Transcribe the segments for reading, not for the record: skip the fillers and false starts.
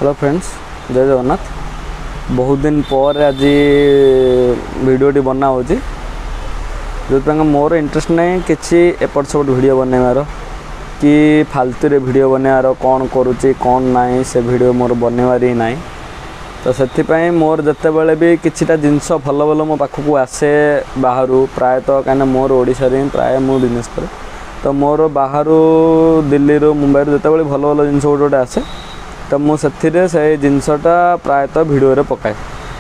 Hello friends, जय जगन्नाथ। बहुत दिन पर आज वीडियोटी बना हो जो मोर इंटरेस्ट नहीं कि एपट सेपट वीडियो बनवार कि फालतू रे वीडियो बनवार कौन करुच्ची कौन नाई से वीडियो मोर बनवार ही ना। तो से मोर जिते बड़े भी किछिटा जिनस भल भल मो पाखक आसे बाहर प्रायतः कहीं मोर ओडिशा रे प्राय मु बिजनेस करे। तो मोर बाहर दिल्ली मुंबई जिते बड़े भल भल जिनस गोटे आसे तो मुझे से जिनसटा प्रायतः वीडियो रे पकाए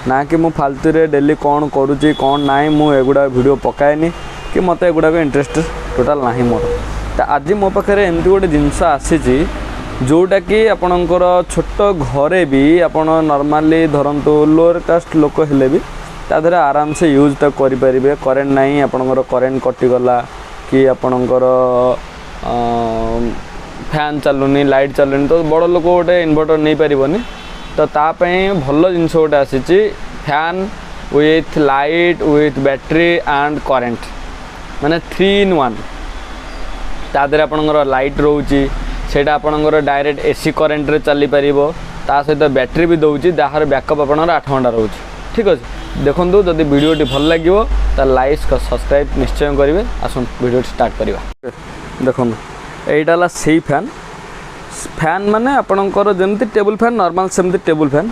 ना कि मु फालतू रे डेली कौन करुच्ची कौन नाई मु एगुड़ा वीडियो पकाएनी कि मत एगुड़ा इंटरेस्ट टोटाल ना मोर। तो आज मो पाखे एमती गोटे जिनस आसी जोटा कि आपणकर छोट घरे भी आपण नॉर्मली धरतु लोअर कास्ट लोक हेले भी तादर आराम से यूज तक करें। करेन्ट नहीं आपणकर करेन्ट कटिगला कि आपणकर फैन चलुनी लाइट चलुनी तो बड़ लोक गोटे इन्वर्टर नहीं पारनी। तो तापाई भल जिनस गोटे आसी fan with light with battery and current माने 3 in 1। तादर आपणकर लाइट रोची सेटा आपणकर डायरेक्ट एसी करेन्ट रे चली पारिबो ता सहित बैटरी भी दउची जहार बैकअप आपणकर 8 घंटा रोची। ठीक अछि, देखंतु जदि वीडियोटी भल लागिवो ता लाइक सब्सक्राइब निश्चय करिवे। आसन वीडियो स्टार्ट करिवा। देखंतु एटा ला सेही फैन माने आपणकर जेमति टेबल फैन नॉर्मल सेमति टेबल फैन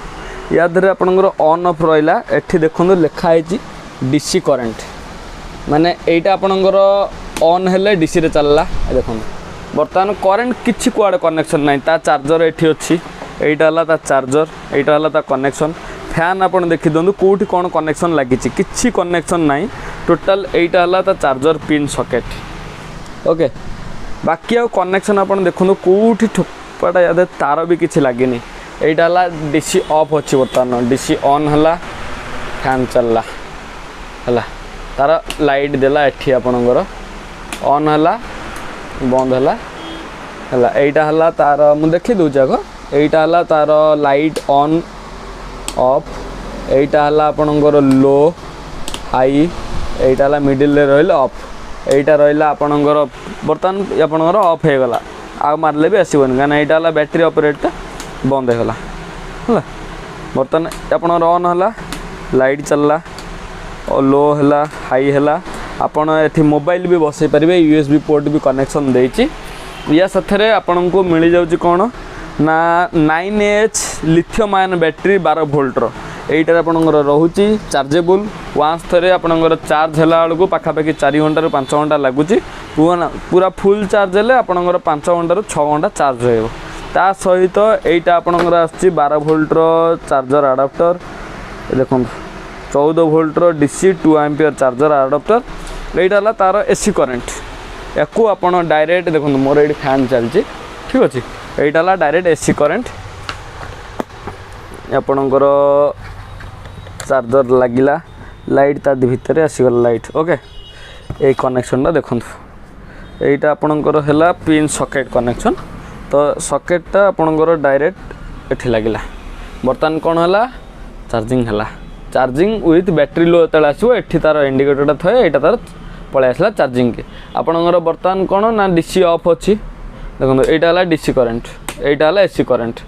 या धरे आपणकर ऑन ऑफ रहिला। एठी देखंतु लिखा आइची डीसी करेन्ट माने एटा आपणकर ऑन हेले डीसी रे चलला। देखंतु बर्तमान करेन्ट किछि कुआडे कनेक्शन नाही, ता चार्जर एठी अछि, एटा हला ता चार्जर, एटा हला ता कनेक्शन। फैन आपण देखि दंतु कोठी कोन कनेक्शन लागिछि, किछि कनेक्शन नाही टोटल। एटा हला ता चार्जर पिन सॉकेट। ओके, बाकी आ कनेक्शन आपण देखंतु कोठी ठोपाटा याद तार भी किछि लागिनी। एटा हला डीसी ऑफ अछि, बर्तमान डीसी ऑन हला फैन चलला हला तार लाइट देला एठी आपणकर ऑन हला बंद हला एटा हला तार मु देखि दउ जाको। एटा हला तार लाइट ऑन ऑफ, एटा हला आपणकर लो हाई, एटा हला मिडिल रे रहले ऑफ, एटा रहला आपणकर बर्तमान आपणकर ऑफ हे गला आ मारले भी आसीबन गाना। एटा हला बैटरी ऑपरेट बंद हे गला हला। बर्तमान आपणकर ऑन हला लाइट चलला और लो हला हाई हला। आपण एठी मोबाइल भी बसई पारिबे, यूएसबी पोर्ट भी कनेक्शन देइछि। या साथरे आपन को मिल जाउछि कोन ना 9H lithium ion battery 12 volt रो। एइटर आपनकर रहउछि चार्जेबल। वांस थरे आपनकर चार्ज हला बेलको पाखा पाखी 4 घंटा रो 5 घंटा लागुछि। पूरा फुल चार्ज हेले आपनकर 5 घंटा रो 6 घंटा चार्ज रहइबो। ता सहित एइटा आपनकर आछि 12 वोल्ट रो चार्जर अडाप्टर। देखो 14 वोल्ट रो डीसी 2 एम्पियर चार्जर अडाप्टर। एइटा हला तार एसी करेन्ट। याकू आपण डायरेक्ट देखो मोर एडी फैन चलछि। ठीक अछि, एइटा हला डायरेक्ट एसी करेन्ट। आपणकर चार्जर लागिला, लाइट ता भितर आसीगला लाइट। ओके, ए कनेक्शनटा देखंतु एइटा आपणकर हला पिन सॉकेट कनेक्शन। तो सॉकेटटा आपणकर डायरेक्ट एठी लागिला। बर्तमान कोन हला चार्जिंग हला, चार्जिंग विथ बैटरी लो तले आसो। एठी तार इंडिकेटरटा थए, एटा तार पळे आसला चार्जिंग के। आपणकर बर्तमान कोन ना डीसी ऑफ अछि। देखो एटा हला डीसी करंट, एटा हला एसी करंट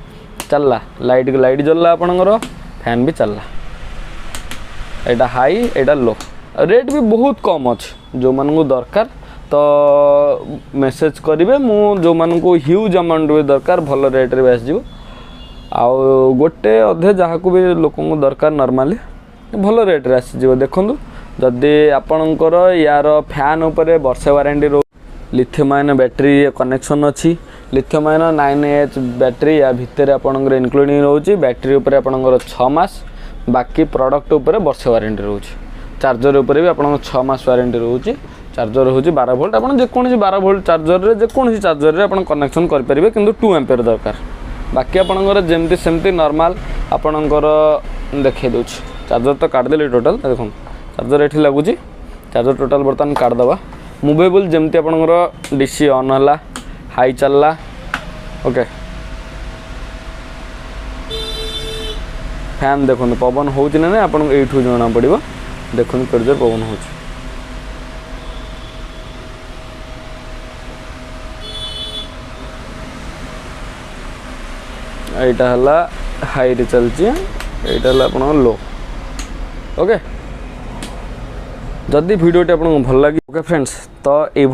चलला। लाइट जलला, आपणकर फैन भी चलला। एटा हाई एटा लो। रेट भी बहुत कम अछि। जो मन को दरकार तो मेसेज करिवे, मु जो मन को ह्यूज अमाउंट भी दरकार भल रेट रे आस जिवो। आउ गोटे अधे जहाँ को भी लोक दरकार नॉर्मली भल रेट रे आसीजिवो। देखंतु जदि आपणकर यार फैन उपरे वर्षे वारंटी रो। लिथियम आयन बैटरी कनेक्शन अछि। लिथियम आयन 9H बैटरी या भितर आपणकर इंक्लूडिंग रहउछि। बैटरी उपरे आपणकर 6 मास, बाकी प्रोडक्ट उपरे वर्षे वारंटी रहउछि। चार्जर उपरे भी आपणकर 6 मास वारंटी रहउछि। चार्जर रहउछि 12 वोल्ट। आपण जे कोनसी 12 वोल्ट चार्जर रे जे कोनसी चार्जर रे आपण कनेक्शन कर परिबे, किंतु 2 एम्पियर दरकार। बाकी आपणकर जेमती सेमती नॉर्मल आपणकर देखै दउछि। चार्जर तो काट देले टोटल। देखो चार्जर एठी लागुछि। चार्जर टोटल बर्तमान काट दबा। मूवेबल जेमती आपणकर डीसी ऑन हला, हाई चलला। ओके, फैन देखो पवन होउछि ना आपन एठू जणा पड़िबो। देखो केजर पवन होउछि। एटा हला हाई रे चलची यहाँ आप लो ओके जदि वीडियोटी आपको भल लगे ओके फ्रेंड्स तो ये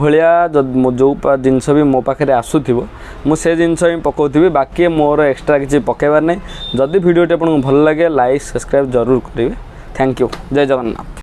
जो जिनस भी मो पाखे आसूब मुझे जिनस ही पकाउथी बाकी मोर एक्सट्रा किसी पकेबार नहीं जदि वीडियोटी आपको भल लगे लाइक सब्सक्राइब जरूर करेंगे थैंक यू जय जगन्नाथ।